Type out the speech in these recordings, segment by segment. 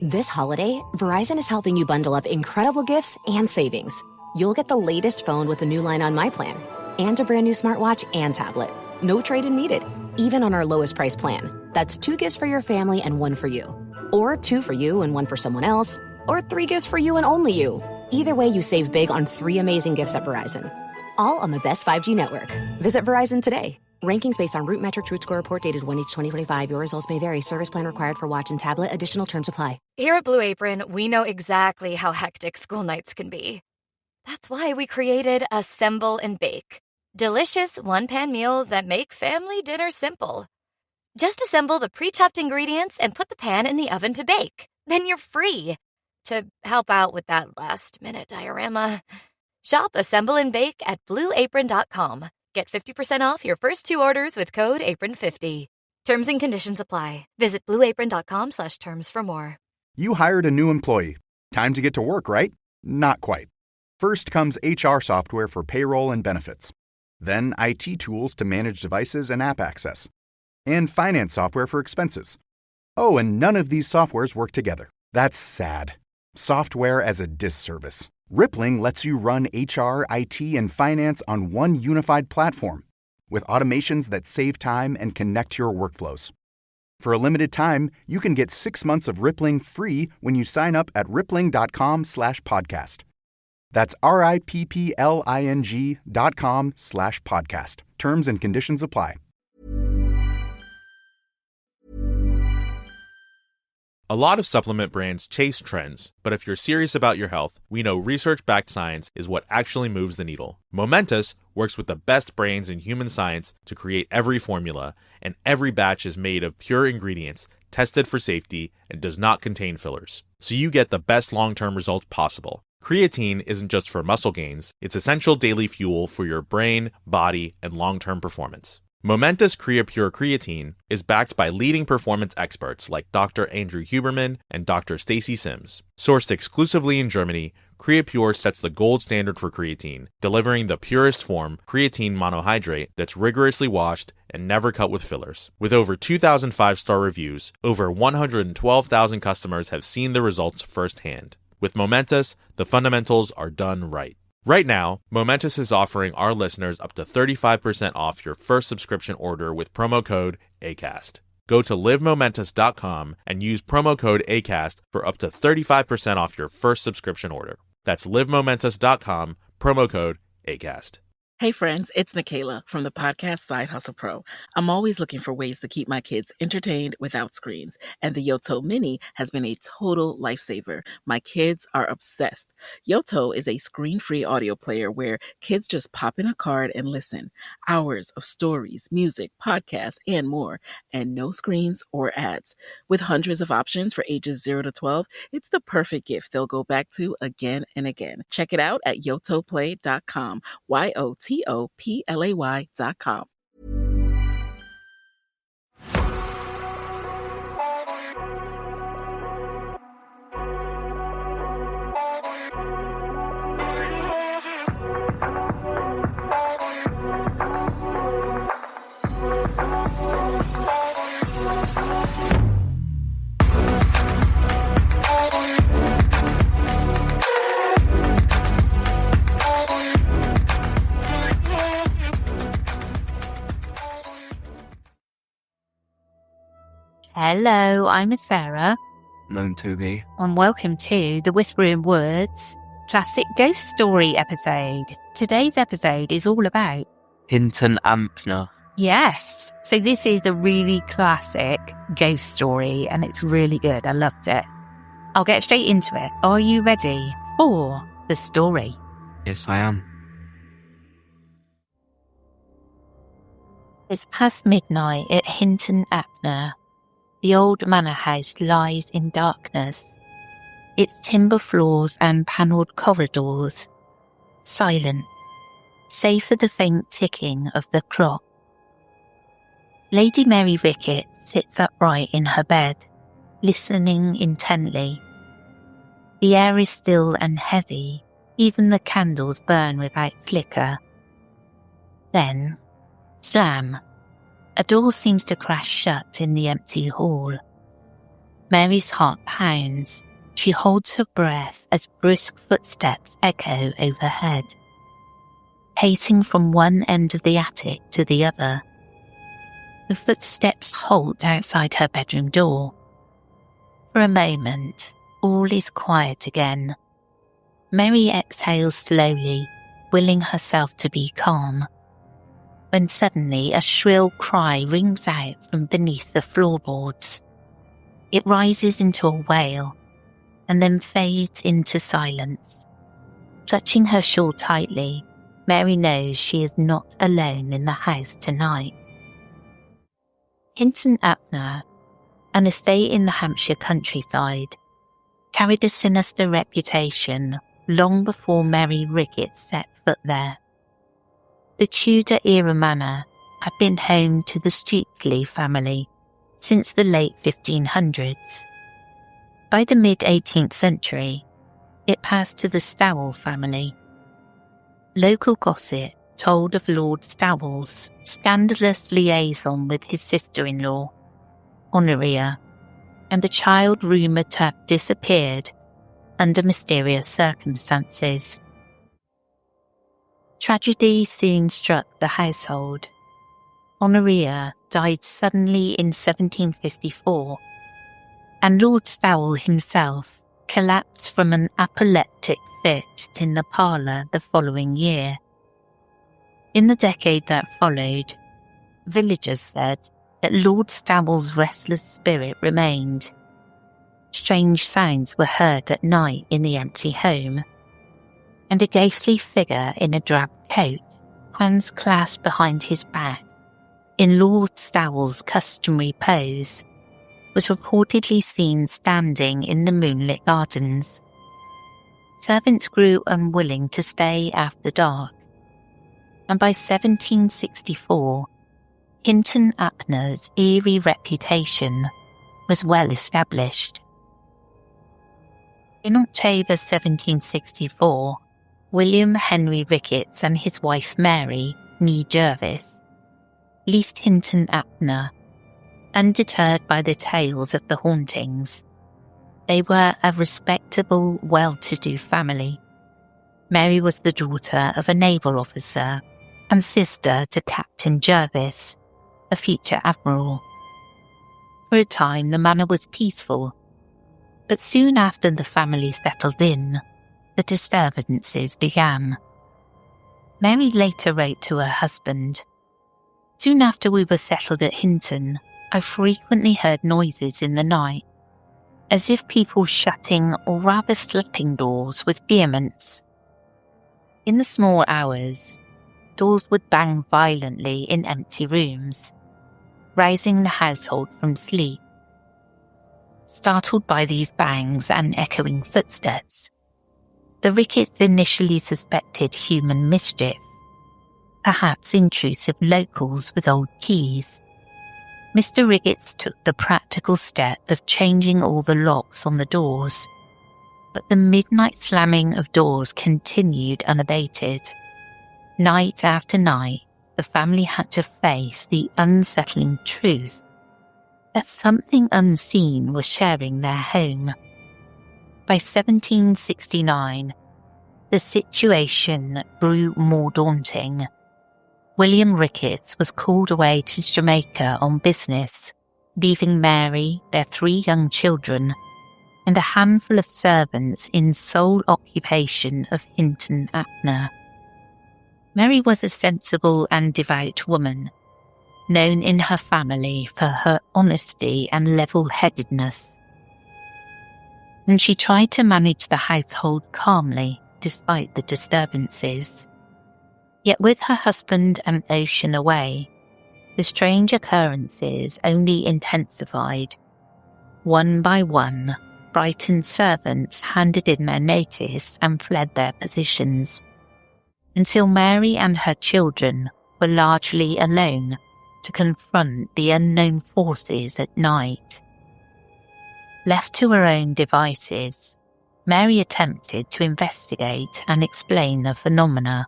This holiday, Verizon is helping you bundle up incredible gifts and savings. You'll get the latest phone with a new line on My Plan and a brand new smartwatch and tablet. No trade-in needed, even on our lowest price plan. That's 2 gifts for your family and 1 for you. Or 2 for you and 1 for someone else. Or 3 gifts for you and only you. Either way, you save big on 3 amazing gifts at Verizon. All on the best 5G network. Visit Verizon today. Rankings based on Root Metric Root Score report dated 1/8/2025. Your results may vary. Service plan required for watch and tablet. Additional terms apply. Here at Blue Apron, we know exactly how hectic school nights can be. That's why we created Assemble and Bake. Delicious one-pan meals that make family dinner simple. Just assemble the pre-chopped ingredients and put the pan in the oven to bake. Then you're free to help out with that last-minute diorama. Shop Assemble and Bake at blueapron.com. Get 50% off your first 2 orders with code APRON50. Terms and conditions apply. Visit blueapron.com/terms for more. You hired a new employee. Time to get to work, right? Not quite. First comes HR software for payroll and benefits. Then IT tools to manage devices and app access. And finance software for expenses. Oh, and none of these softwares work together. That's sad. Software as a disservice. Rippling lets you run HR, IT, and finance on one unified platform with automations that save time and connect your workflows. For a limited time, you can get 6 months of Rippling free when you sign up at rippling.com/podcast. That's RIPPLING.com/podcast. Terms and conditions apply. A lot of supplement brands chase trends, but if you're serious about your health, we know research-backed science is what actually moves the needle. Momentous works with the best brains in human science to create every formula, and every batch is made of pure ingredients, tested for safety, and does not contain fillers. So you get the best long-term results possible. Creatine isn't just for muscle gains, it's essential daily fuel for your brain, body, and long-term performance. Momentous CreaPure Creatine is backed by leading performance experts like Dr. Andrew Huberman and Dr. Stacy Sims. Sourced exclusively in Germany, CreaPure sets the gold standard for creatine, delivering the purest form, creatine monohydrate, that's rigorously washed and never cut with fillers. With over 2,000 5-star reviews, over 112,000 customers have seen the results firsthand. With Momentous, the fundamentals are done right. Right now, Momentous is offering our listeners up to 35% off your first subscription order with promo code ACAST. Go to livemomentous.com and use promo code ACAST for up to 35% off your first subscription order. That's livemomentous.com, promo code ACAST. Hey friends, it's Nikayla from the podcast Side Hustle Pro. I'm always looking for ways to keep my kids entertained without screens, and the Yoto Mini has been a total lifesaver. My kids are obsessed. Yoto is a screen-free audio player where kids just pop in a card and listen. Hours of stories, music, podcasts, and more, and no screens or ads. With hundreds of options for ages 0 to 12, it's the perfect gift they'll go back to again and again. Check it out at yotoplay.com. YOTOPLAY.com. Hello, I'm Sarah. Known to be. And welcome to the Whispering Woods classic ghost story episode. Today's episode is all about Hinton Ampner. Yes. So this is the really classic ghost story and it's really good. I loved it. I'll get straight into it. Are you ready for the story? Yes, I am. It's past midnight at Hinton, Ampner. The old manor house lies in darkness, its timber floors and panelled corridors silent, save for the faint ticking of the clock. Lady Mary Rickett sits upright in her bed, listening intently. The air is still and heavy, even the candles burn without flicker. Then, slam. A door seems to crash shut in the empty hall. Mary's heart pounds. She holds her breath as brisk footsteps echo overhead, pacing from one end of the attic to the other. The footsteps halt outside her bedroom door. For a moment, all is quiet again. Mary exhales slowly, willing herself to be calm, when suddenly a shrill cry rings out from beneath the floorboards. It rises into a wail, and then fades into silence. Clutching her shawl tightly, Mary knows she is not alone in the house tonight. Hinton Ampner, an estate in the Hampshire countryside, carried a sinister reputation long before Mary Ricketts set foot there. The Tudor-era manor had been home to the Stukely family since the late 1500s. By the mid-18th century, it passed to the Stowell family. Local gossip told of Lord Stowell's scandalous liaison with his sister-in-law, Honoria, and a child rumoured to have disappeared under mysterious circumstances. Tragedy soon struck the household. Honoria died suddenly in 1754, and Lord Stowell himself collapsed from an apoplectic fit in the parlour the following year. In the decade that followed, villagers said that Lord Stowell's restless spirit remained. Strange sounds were heard at night in the empty home, and a ghostly figure in a drab coat, hands clasped behind his back, in Lord Stowell's customary pose, was reportedly seen standing in the moonlit gardens. Servants grew unwilling to stay after dark, and by 1764, Hinton Ampner's eerie reputation was well established. In October 1764, William Henry Ricketts and his wife Mary, née Jervis, leased Hinton Ampner. Undeterred by the tales of the hauntings, they were a respectable, well-to-do family. Mary was the daughter of a naval officer and sister to Captain Jervis, a future admiral. For a time, the manor was peaceful, but soon after the family settled in, the disturbances began. Mary later wrote to her husband, "Soon after we were settled at Hinton, I frequently heard noises in the night, as if people shutting or rather slapping doors with vehemence. In the small hours, doors would bang violently in empty rooms, rousing the household from sleep. Startled by these bangs and echoing footsteps, the Ricketts initially suspected human mischief, perhaps intrusive locals with old keys. Mr. Ricketts took the practical step of changing all the locks on the doors, but the midnight slamming of doors continued unabated. Night after night, the family had to face the unsettling truth that something unseen was sharing their home. By 1769, the situation grew more daunting. William Ricketts was called away to Jamaica on business, leaving Mary, their 3 young children, and a handful of servants in sole occupation of Hinton Ampner. Mary was a sensible and devout woman, known in her family for her honesty and level-headedness. And she tried to manage the household calmly despite the disturbances. Yet with her husband and Ocean away, the strange occurrences only intensified. One by one, frightened servants handed in their notice and fled their positions, until Mary and her children were largely alone to confront the unknown forces at night. Left to her own devices, Mary attempted to investigate and explain the phenomena.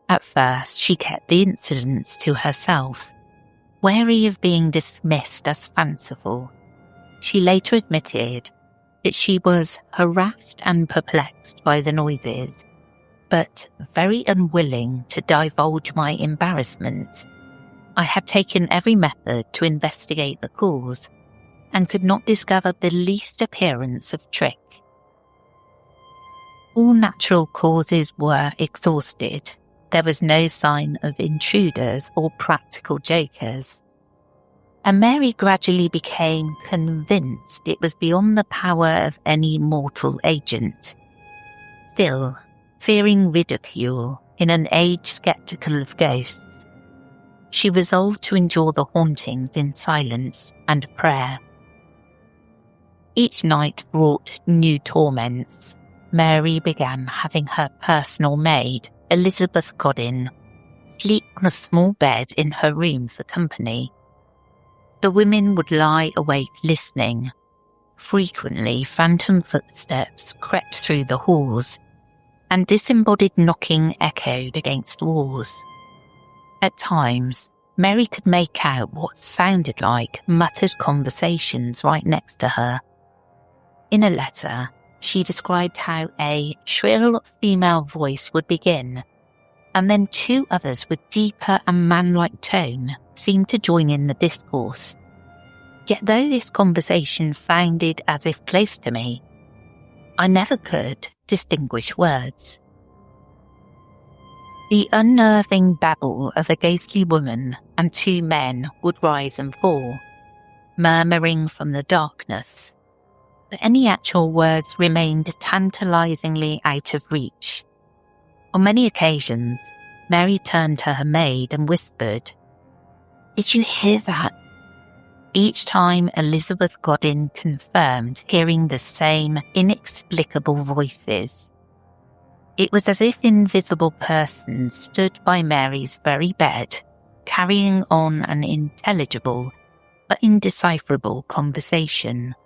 At first, she kept the incidents to herself, wary of being dismissed as fanciful. She later admitted that she was harassed and perplexed by the noises, but very unwilling to divulge my embarrassment. I had taken every method to investigate the cause and could not discover the least appearance of trick. All natural causes were exhausted. There was no sign of intruders or practical jokers. And Mary gradually became convinced it was beyond the power of any mortal agent. Still, fearing ridicule in an age sceptical of ghosts, she resolved to endure the hauntings in silence and prayer. Each night brought new torments. Mary began having her personal maid, Elizabeth Godin, sleep on a small bed in her room for company. The women would lie awake listening. Frequently, phantom footsteps crept through the halls, and disembodied knocking echoed against walls. At times, Mary could make out what sounded like muttered conversations right next to her. In a letter, she described how a shrill female voice would begin, and then two others with deeper and man-like tone seemed to join in the discourse. Yet though this conversation sounded as if close to me, I never could distinguish words. The unnerving babble of a ghostly woman and two men would rise and fall, murmuring from the darkness, but any actual words remained tantalizingly out of reach. On many occasions, Mary turned to her maid and whispered, "Did you hear that?" Each time Elizabeth Godin confirmed hearing the same inexplicable voices. It was as if invisible persons stood by Mary's very bed, carrying on an intelligible but indecipherable conversation.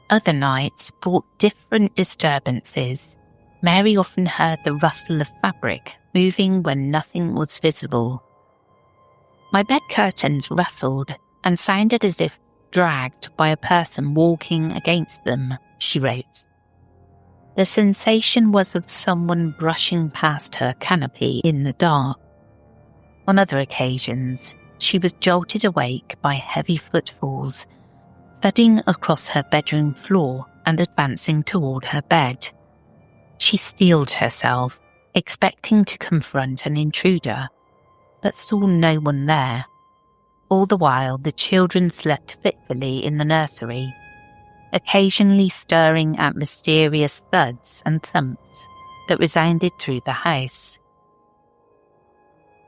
Other nights brought different disturbances. Mary often heard the rustle of fabric moving when nothing was visible. My bed curtains rustled and sounded as if dragged by a person walking against them, she wrote. The sensation was of someone brushing past her canopy in the dark. On other occasions, she was jolted awake by heavy footfalls, thudding across her bedroom floor and advancing toward her bed. She steeled herself, expecting to confront an intruder, but saw no one there. All the while, the children slept fitfully in the nursery, occasionally stirring at mysterious thuds and thumps that resounded through the house.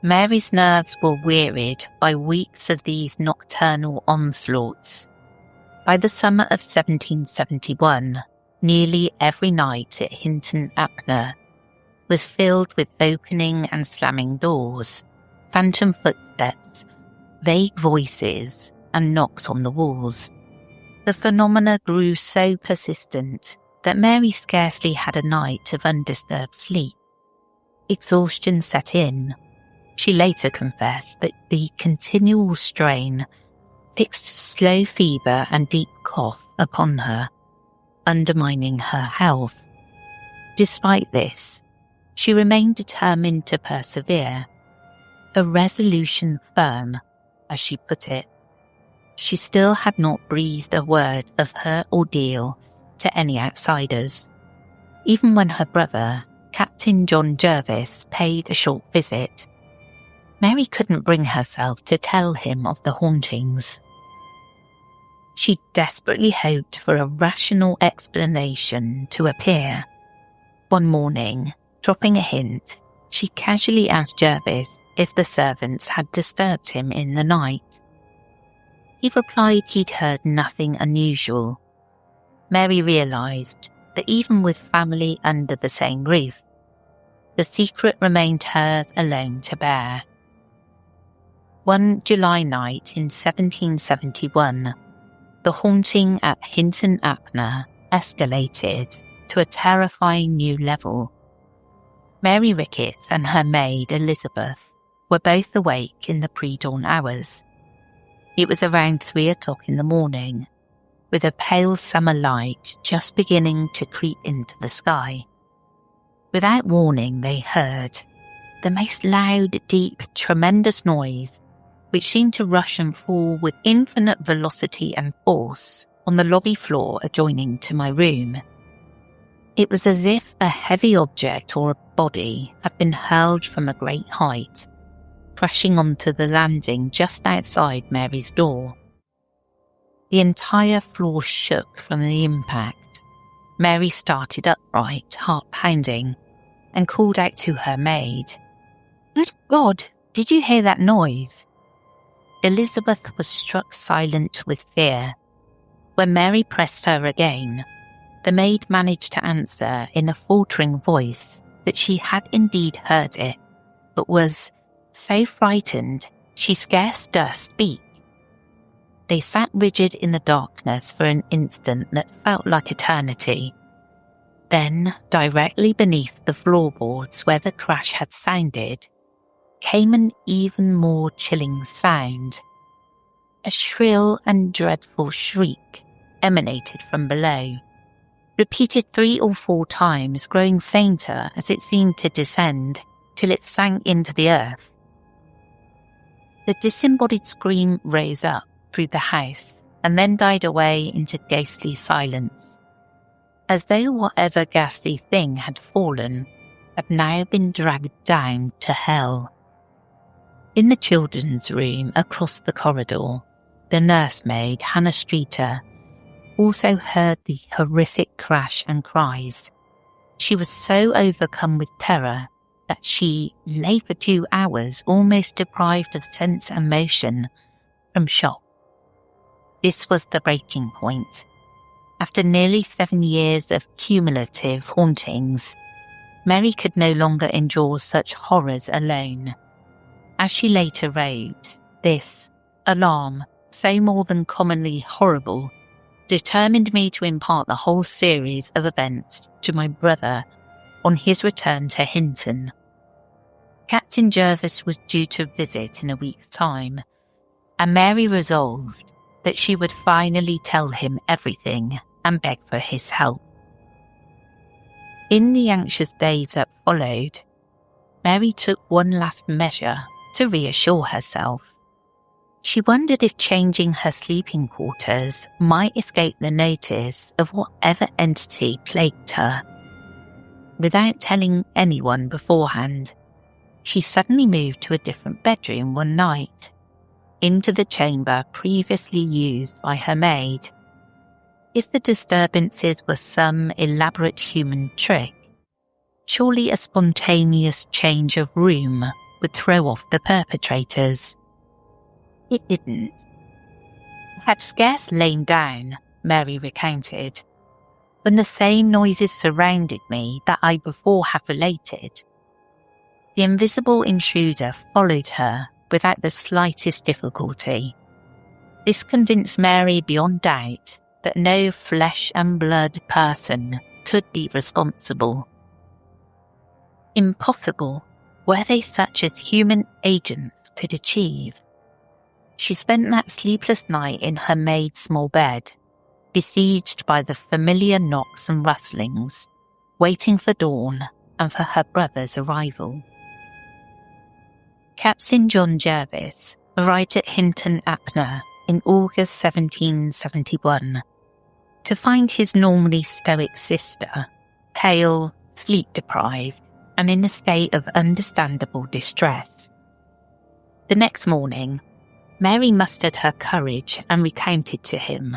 Mary's nerves were wearied by weeks of these nocturnal onslaughts. By the summer of 1771, nearly every night at Hinton, Ampner, was filled with opening and slamming doors, phantom footsteps, vague voices, and knocks on the walls. The phenomena grew so persistent that Mary scarcely had a night of undisturbed sleep. Exhaustion set in. She later confessed that the continual strain fixed slow fever and deep cough upon her, undermining her health. Despite this, she remained determined to persevere, a resolution firm, as she put it. She still had not breathed a word of her ordeal to any outsiders. Even when her brother, Captain John Jervis, paid a short visit, Mary couldn't bring herself to tell him of the hauntings. She desperately hoped for a rational explanation to appear. One morning, dropping a hint, she casually asked Jervis if the servants had disturbed him in the night. He replied he'd heard nothing unusual. Mary realised that even with family under the same roof, the secret remained hers alone to bear. One July night in 1771, the haunting at Hinton Ampner escalated to a terrifying new level. Mary Ricketts and her maid Elizabeth were both awake in the pre-dawn hours. It was around 3 o'clock in the morning, with a pale summer light just beginning to creep into the sky. Without warning, they heard the most loud, deep, tremendous noise, which seemed to rush and fall with infinite velocity and force on the lobby floor adjoining to my room. It was as if a heavy object or a body had been hurled from a great height, crashing onto the landing just outside Mary's door. The entire floor shook from the impact. Mary started upright, heart pounding, and called out to her maid, "Good God, did you hear that noise?" Elizabeth was struck silent with fear. When Mary pressed her again, the maid managed to answer in a faltering voice that she had indeed heard it, but was so frightened she scarce durst speak. They sat rigid in the darkness for an instant that felt like eternity. Then, directly beneath the floorboards where the crash had sounded, came an even more chilling sound. A shrill and dreadful shriek emanated from below, repeated 3 or 4 times, growing fainter as it seemed to descend, till it sank into the earth. The disembodied scream rose up through the house and then died away into ghostly silence, as though whatever ghastly thing had fallen had now been dragged down to hell. In the children's room across the corridor, the nursemaid, Hannah Streeter, also heard the horrific crash and cries. She was so overcome with terror that she lay for 2 hours almost deprived of sense and motion from shock. This was the breaking point. After nearly 7 years of cumulative hauntings, Mary could no longer endure such horrors alone. As she later wrote, this alarm, so more than commonly horrible, determined me to impart the whole series of events to my brother on his return to Hinton. Captain Jervis was due to visit in a week's time, and Mary resolved that she would finally tell him everything and beg for his help. In the anxious days that followed, Mary took one last measure to reassure herself. She wondered if changing her sleeping quarters might escape the notice of whatever entity plagued her. Without telling anyone beforehand, she suddenly moved to a different bedroom one night, into the chamber previously used by her maid. If the disturbances were some elaborate human trick, surely a spontaneous change of room would throw off the perpetrators. It didn't. I had scarce lain down, Mary recounted, when the same noises surrounded me that I before have related. The invisible intruder followed her without the slightest difficulty. This convinced Mary beyond doubt that no flesh and blood person could be responsible. Impossible were they such as human agents could achieve. She spent that sleepless night in her maid's small bed, besieged by the familiar knocks and rustlings, waiting for dawn and for her brother's arrival. Captain John Jervis arrived at Hinton, Ampner in August 1771 to find his normally stoic sister, pale, sleep-deprived, and in a state of understandable distress. The next morning, Mary mustered her courage and recounted to him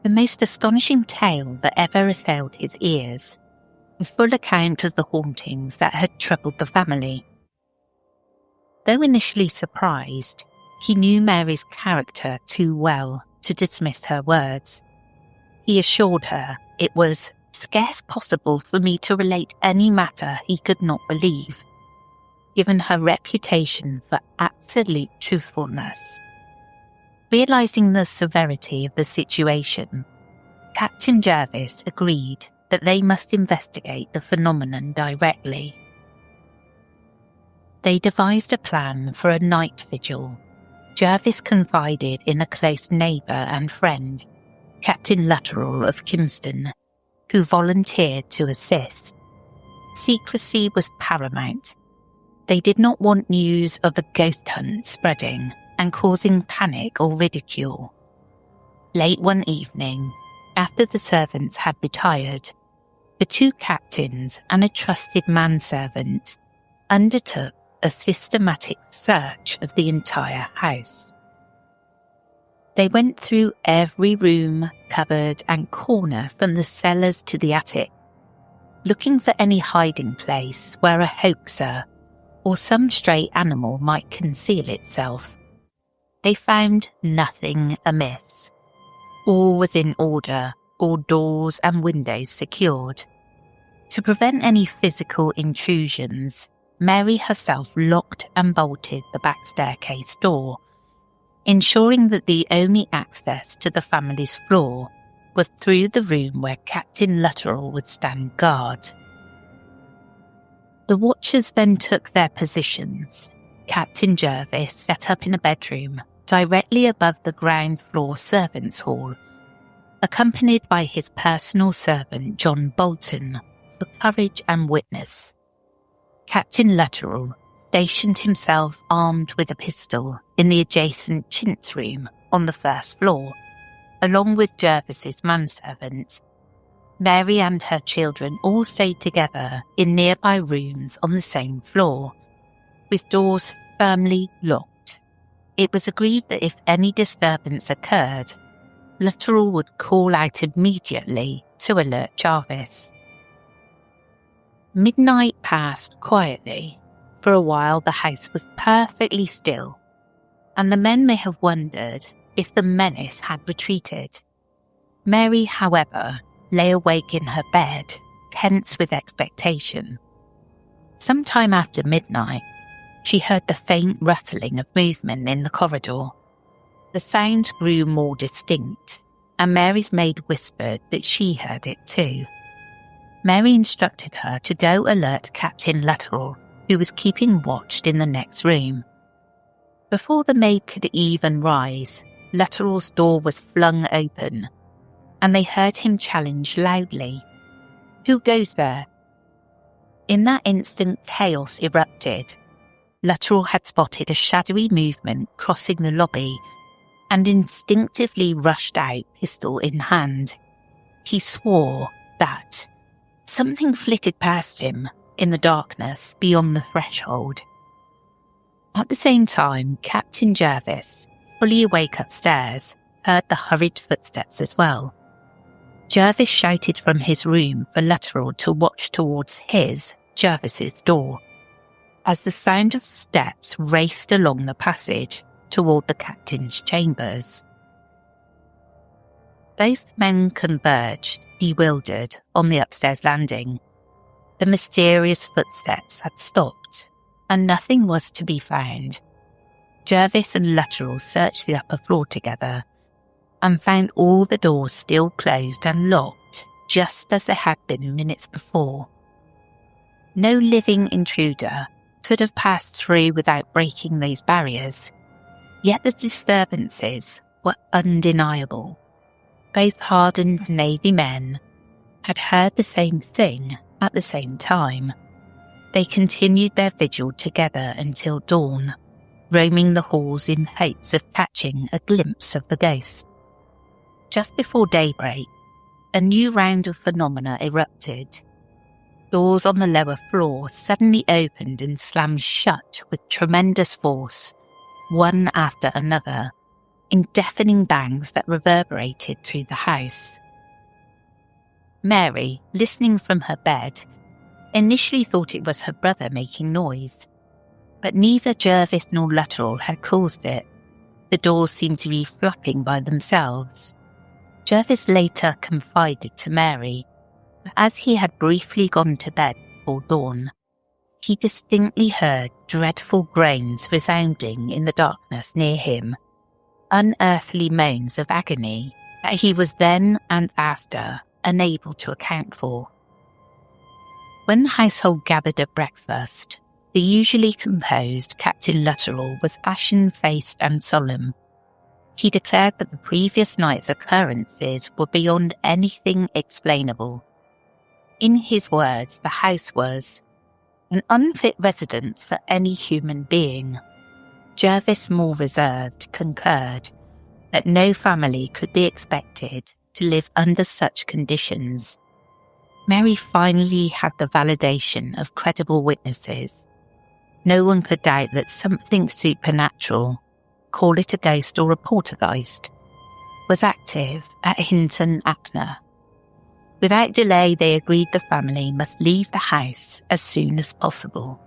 the most astonishing tale that ever assailed his ears, a full account of the hauntings that had troubled the family. Though initially surprised, he knew Mary's character too well to dismiss her words. He assured her it was scarce possible for me to relate any matter he could not believe, given her reputation for absolute truthfulness. Realizing the severity of the situation, Captain Jervis agreed that they must investigate the phenomenon directly. They devised a plan for a night vigil Jervis confided in a close neighbour and friend, Captain Luttrell of Kingston, who volunteered to assist. Secrecy was paramount. They did not want news of a ghost hunt spreading and causing panic or ridicule. Late one evening, after the servants had retired, the two captains and a trusted manservant undertook a systematic search of the entire house. They went through every room, cupboard and corner from the cellars to the attic, looking for any hiding place where a hoaxer or some stray animal might conceal itself. They found nothing amiss. All was in order, all doors and windows secured. To prevent any physical intrusions, Mary herself locked and bolted the back staircase door, ensuring that the only access to the family's floor was through the room where Captain Luttrell would stand guard. The watchers then took their positions. Captain Jervis set up in a bedroom directly above the ground floor servants' hall, accompanied by his personal servant John Bolton for courage and witness. Captain Luttrell stationed himself armed with a pistol in the adjacent chintz room on the first floor, along with Jervis's manservant. Mary and her children all stayed together in nearby rooms on the same floor, with doors firmly locked. It was agreed that if any disturbance occurred, Luttrell would call out immediately to alert Jarvis. Midnight passed quietly. For a while the house was perfectly still, and the men may have wondered if the menace had retreated. Mary, however, lay awake in her bed, tense with expectation. Sometime after midnight, she heard the faint rattling of movement in the corridor. The sound grew more distinct, and Mary's maid whispered that she heard it too. Mary instructed her to go alert Captain Luttrell, who was keeping watch in the next room. Before the maid could even rise, Luttrell's door was flung open, and they heard him challenge loudly, "Who goes there?" In that instant, chaos erupted. Luttrell had spotted a shadowy movement crossing the lobby and instinctively rushed out, pistol in hand. He swore that something flitted past him in the darkness beyond the threshold. At the same time, Captain Jervis, fully awake upstairs, heard the hurried footsteps as well. Jervis shouted from his room for Luttrell to watch towards Jervis's door, as the sound of steps raced along the passage toward the captain's chambers. Both men converged, bewildered, on the upstairs landing. The mysterious footsteps had stopped, and nothing was to be found. Jervis and Luttrell searched the upper floor together, and found all the doors still closed and locked, just as they had been minutes before. No living intruder could have passed through without breaking these barriers, yet the disturbances were undeniable. Both hardened Navy men had heard the same thing at the same time. They continued their vigil together until dawn, roaming the halls in hopes of catching a glimpse of the ghost. Just before daybreak, a new round of phenomena erupted. Doors on the lower floor suddenly opened and slammed shut with tremendous force, one after another, in deafening bangs that reverberated through the house. Mary, listening from her bed, initially thought it was her brother making noise, but neither Jervis nor Luttrell had caused it. The doors seemed to be flapping by themselves. Jervis later confided to Mary that as he had briefly gone to bed before dawn, he distinctly heard dreadful groans resounding in the darkness near him, unearthly moans of agony that he was then and after unable to account for. When the household gathered at breakfast, The usually composed Captain Luttrell was ashen-faced and solemn. He declared that the previous night's occurrences were beyond anything explainable. In his words, the house was an unfit residence for any human being. Jervis, more reserved, concurred that no family could be expected to live under such conditions. Mary finally had the validation of credible witnesses. No one could doubt that something supernatural, call it a ghost or a poltergeist, was active at Hinton, Ampner. Without delay, they agreed the family must leave the house as soon as possible.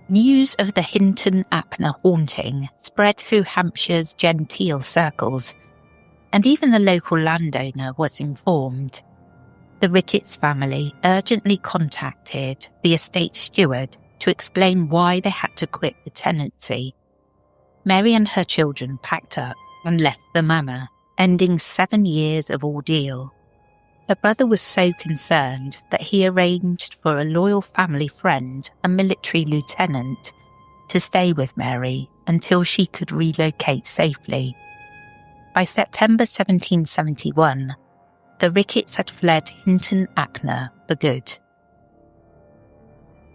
News of the Hinton Ampner haunting spread through Hampshire's genteel circles, and even the local landowner was informed. The Ricketts family urgently contacted the estate steward to explain why they had to quit the tenancy. Mary and her children packed up and left the manor, ending 7 years of ordeal. Her brother was so concerned that he arranged for a loyal family friend, a military lieutenant, to stay with Mary until she could relocate safely. By September 1771, the Ricketts had fled Hinton Ampner for good.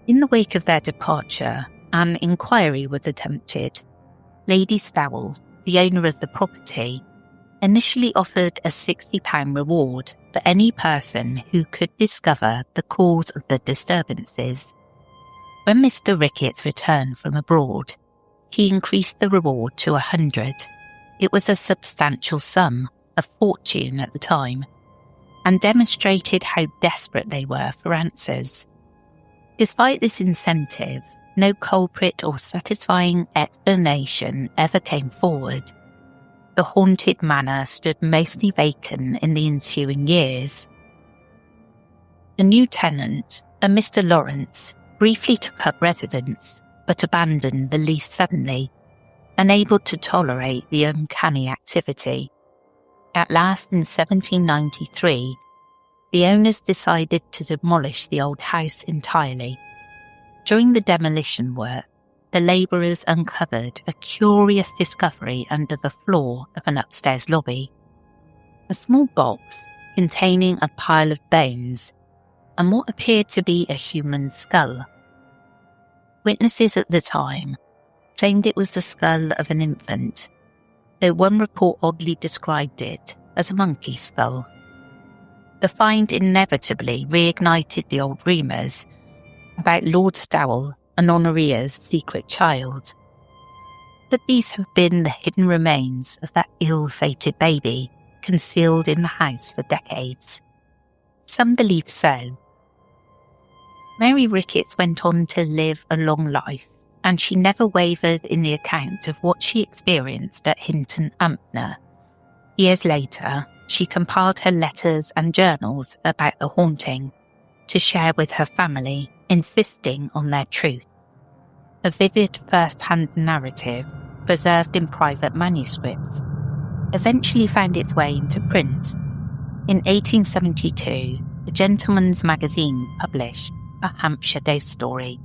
In the wake of their departure, an inquiry was attempted. Lady Stowell, the owner of the property, initially offered a £60 reward for any person who could discover the cause of the disturbances. When Mr. Ricketts returned from abroad, he increased the reward to £100. It was a substantial sum, a fortune at the time, and demonstrated how desperate they were for answers. Despite this incentive, no culprit or satisfying explanation ever came forward. The haunted manor stood mostly vacant in the ensuing years. The new tenant, a Mr. Lawrence, briefly took up residence, but abandoned the lease suddenly, unable to tolerate the uncanny activity. At last, in 1793, the owners decided to demolish the old house entirely. During the demolition work, the labourers uncovered a curious discovery under the floor of an upstairs lobby. A small box containing a pile of bones and what appeared to be a human skull. Witnesses at the time claimed it was the skull of an infant, though one report oddly described it as a monkey skull. The find inevitably reignited the old rumours about Lord Stowell and Honoria's secret child. But these have been the hidden remains of that ill-fated baby concealed in the house for decades. Some believe so. Mary Ricketts went on to live a long life, and she never wavered in the account of what she experienced at Hinton Ampner. Years later, she compiled her letters and journals about the haunting to share with her family, insisting on their truth. A vivid first-hand narrative, preserved in private manuscripts, eventually found its way into print. In 1872, the Gentleman's Magazine published a Hampshire ghost story,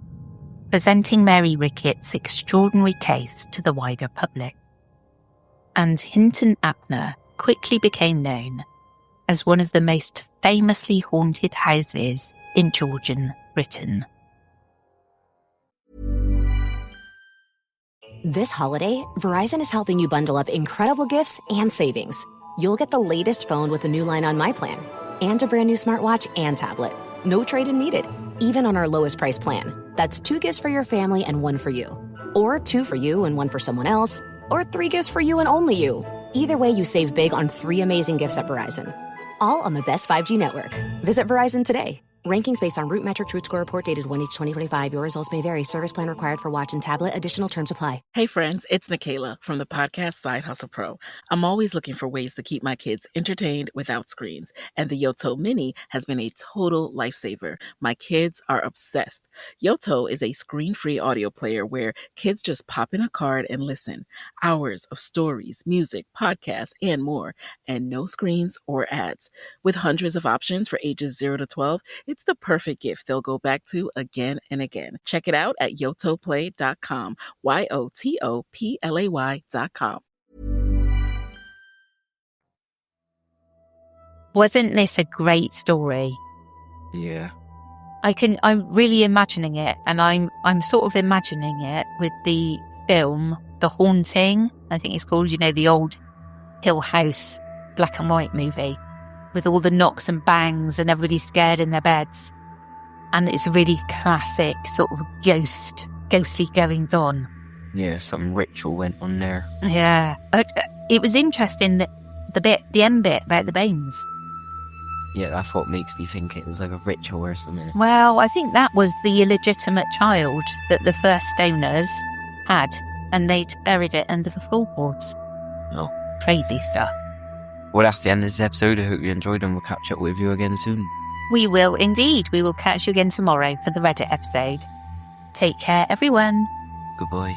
presenting Mary Ricketts' extraordinary case to the wider public. And Hinton Ampner quickly became known as one of the most famously haunted houses in Georgian Britain. This holiday, Verizon is helping you bundle up incredible gifts and savings. You'll get the latest phone with a new line on My Plan, and a brand new smartwatch and tablet. No trade-in needed, even on our lowest price plan. That's 2 gifts for your family and 1 for you. Or 2 for you and 1 for someone else. Or 3 gifts for you and only you. Either way, you save big on 3 amazing gifts at Verizon. All on the best 5G network. Visit Verizon today. Rankings based on Root Metric Root Score report dated 1/8/2025. Your results may vary. Service plan required for watch and tablet. Additional terms apply. Hey friends, it's Nikayla from the podcast Side Hustle Pro. I'm always looking for ways to keep my kids entertained without screens, and the Yoto Mini has been a total lifesaver. My kids are obsessed. Yoto is a screen-free audio player where kids just pop in a card and listen. Hours of stories, music, podcasts, and more, and no screens or ads. With hundreds of options for ages 0 to 12, it's It's the perfect gift they'll go back to again and again. Check it out at yotoplay.com, YOTOPLAY.com. Wasn't this a great story? Yeah. I'm really imagining it, and I'm sort of imagining it with the film The Haunting, I think it's called, the old Hill House black and white movie with all the knocks and bangs and everybody scared in their beds. And it's a really classic sort of ghostly goings on. Yeah, some ritual went on there. Yeah. It was interesting that the end bit about the bones. Yeah, that's what makes me think it was like a ritual or something. Well, I think that was the illegitimate child that the first owners had, and they'd buried it under the floorboards. Oh. Crazy stuff. Well, that's the end of this episode. I hope you enjoyed, and we'll catch up with you again soon. We will indeed. We will catch you again tomorrow for the Reddit episode. Take care, everyone. Goodbye.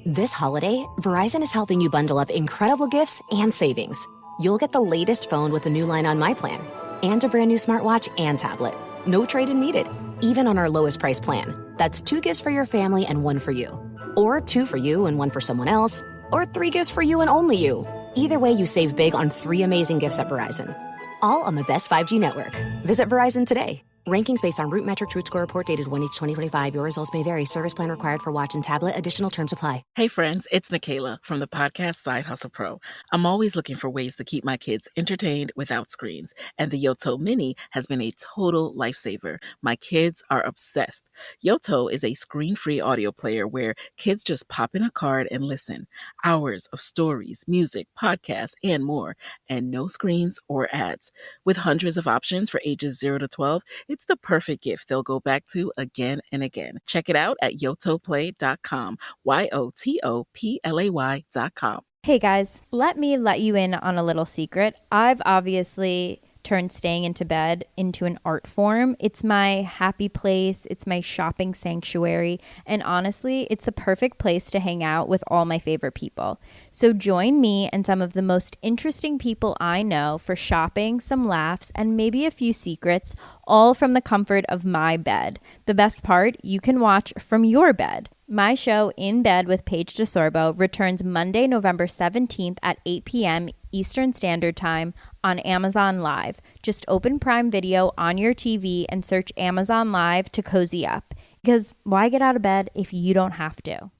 This holiday, Verizon is helping you bundle up incredible gifts and savings. You'll get the latest phone with the new line on My Plan and a brand new smartwatch and tablet. No trade-in needed, even on our lowest price plan. That's 2 gifts for your family and 1 for you. Or 2 for you and 1 for someone else. Or 3 gifts for you and only you. Either way, you save big on 3 amazing gifts at Verizon. All on the best 5G network. Visit Verizon today. Rankings based on Root Metric Root Score report dated 1/8/2025. Your results may vary. Service plan required for watch and tablet. Additional terms apply. Hey friends, it's Nikayla from the podcast Side Hustle Pro. I'm always looking for ways to keep my kids entertained without screens, and the Yoto Mini has been a total lifesaver. My kids are obsessed. Yoto is a screen-free audio player where kids just pop in a card and listen. Hours of stories, music, podcasts, and more, and no screens or ads. With hundreds of options for ages 0 to 12, it's the perfect gift they'll go back to again and again. Check it out at yotoplay.com, YOTOPLAY.com. Hey guys, let me let you in on a little secret. I've obviously turned staying into bed into an art form. It's my happy place. It's my shopping sanctuary. And honestly, it's the perfect place to hang out with all my favorite people. So join me and some of the most interesting people I know for shopping, some laughs, and maybe a few secrets, all from the comfort of my bed. The best part, you can watch from your bed. My show, In Bed with Paige DeSorbo, returns Monday, November 17th at 8 p.m. Eastern Standard Time on Amazon Live. Just open Prime Video on your TV and search Amazon Live to cozy up. Because why get out of bed if you don't have to?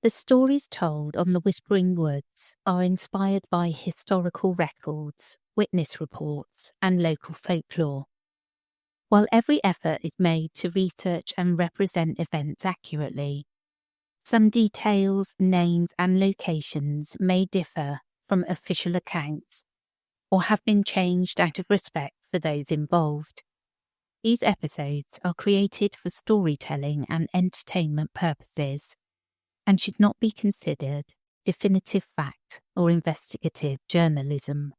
The stories told on the Whispering Woods are inspired by historical records, witness reports, and local folklore. While every effort is made to research and represent events accurately, some details, names, and locations may differ from official accounts or have been changed out of respect for those involved. These episodes are created for storytelling and entertainment purposes and should not be considered definitive fact or investigative journalism.